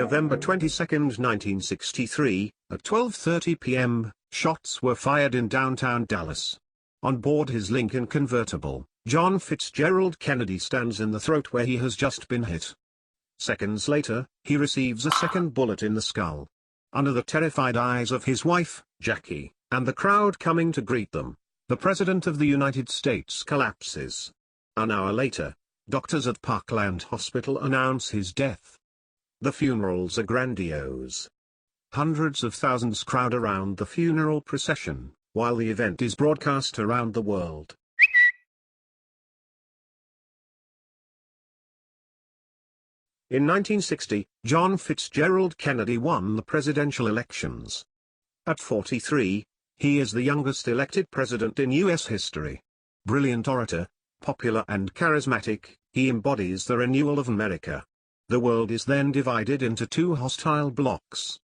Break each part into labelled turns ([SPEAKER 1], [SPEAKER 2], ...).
[SPEAKER 1] November 22, 1963, at 12:30 p.m., shots were fired in downtown Dallas. On board his Lincoln convertible, John Fitzgerald Kennedy stands in the throat where he has just been hit. Seconds later, he receives a second bullet in the skull. Under the terrified eyes of his wife, Jackie, and the crowd coming to greet them, the President of the United States collapses. An hour later, doctors at Parkland Hospital announce his death. The funerals are grandiose. Hundreds of thousands crowd around the funeral procession, while the event is broadcast around the world. In 1960, John Fitzgerald Kennedy won the presidential elections. At 43, he is the youngest elected president in U.S. history. Brilliant orator, popular and charismatic, he embodies the renewal of America. The world is then divided into two hostile blocs.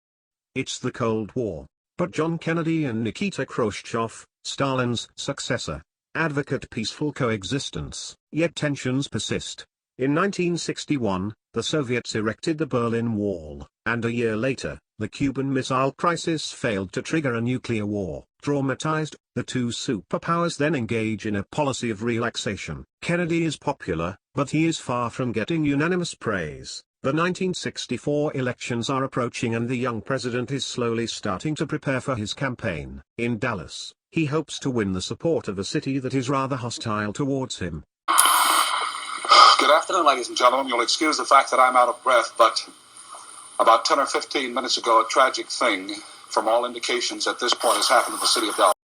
[SPEAKER 1] It's the Cold War, but John Kennedy and Nikita Khrushchev, Stalin's successor, advocate peaceful coexistence, yet tensions persist. In 1961, the Soviets erected the Berlin Wall, and a year later, the Cuban Missile Crisis failed to trigger a nuclear war. Traumatized, the two superpowers then engage in a policy of relaxation. Kennedy is popular, but he is far from getting unanimous praise. The 1964 elections are approaching and the young president is slowly starting to prepare for his campaign. In Dallas, he hopes to win the support of a city that is rather hostile towards him.
[SPEAKER 2] Good afternoon, ladies and gentlemen. You'll excuse the fact that I'm out of breath, but about 10 or 15 minutes ago, a tragic thing, from all indications at this point, has happened in the city of Dallas.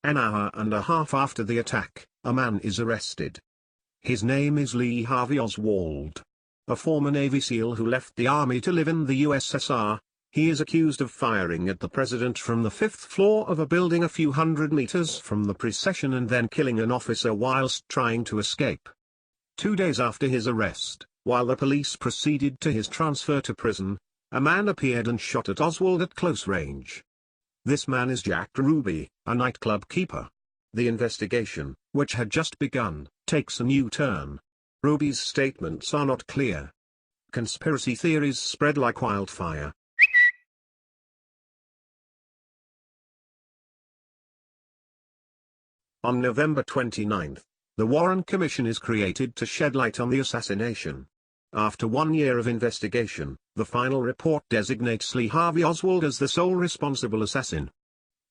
[SPEAKER 1] An hour and a half after the attack, a man is arrested. His name is Lee Harvey Oswald. A former Navy SEAL who left the Army to live in the USSR, he is accused of firing at the president from the fifth floor of a building a few hundred meters from the procession and then killing an officer whilst trying to escape. 2 days after his arrest, while the police proceeded to his transfer to prison, a man appeared and shot at Oswald at close range. This man is Jack Ruby, a nightclub keeper. The investigation, which had just begun, takes a new turn. Ruby's statements are not clear. Conspiracy theories spread like wildfire. On November 29, the Warren Commission is created to shed light on the assassination. After 1 year of investigation, the final report designates Lee Harvey Oswald as the sole responsible assassin.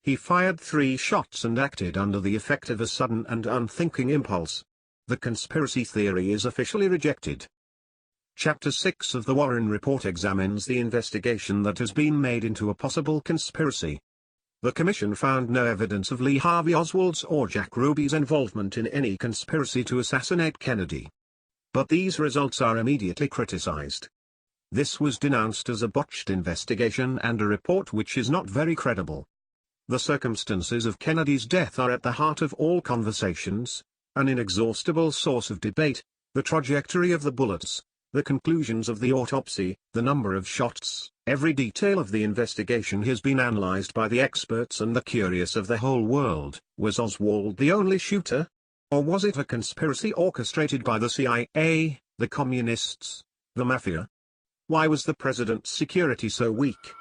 [SPEAKER 1] He fired 3 shots and acted under the effect of a sudden and unthinking impulse. The conspiracy theory is officially rejected. Chapter 6 of the Warren Report examines the investigation that has been made into a possible conspiracy. The Commission found no evidence of Lee Harvey Oswald's or Jack Ruby's involvement in any conspiracy to assassinate Kennedy. But these results are immediately criticized. This was denounced as a botched investigation and a report which is not very credible. The circumstances of Kennedy's death are at the heart of all conversations, an inexhaustible source of debate, the trajectory of the bullets, the conclusions of the autopsy, the number of shots. Every detail of the investigation has been analyzed by the experts and the curious of the whole world. Was Oswald the only shooter? Or was it a conspiracy orchestrated by the CIA, the communists, the mafia? Why was the president's security so weak?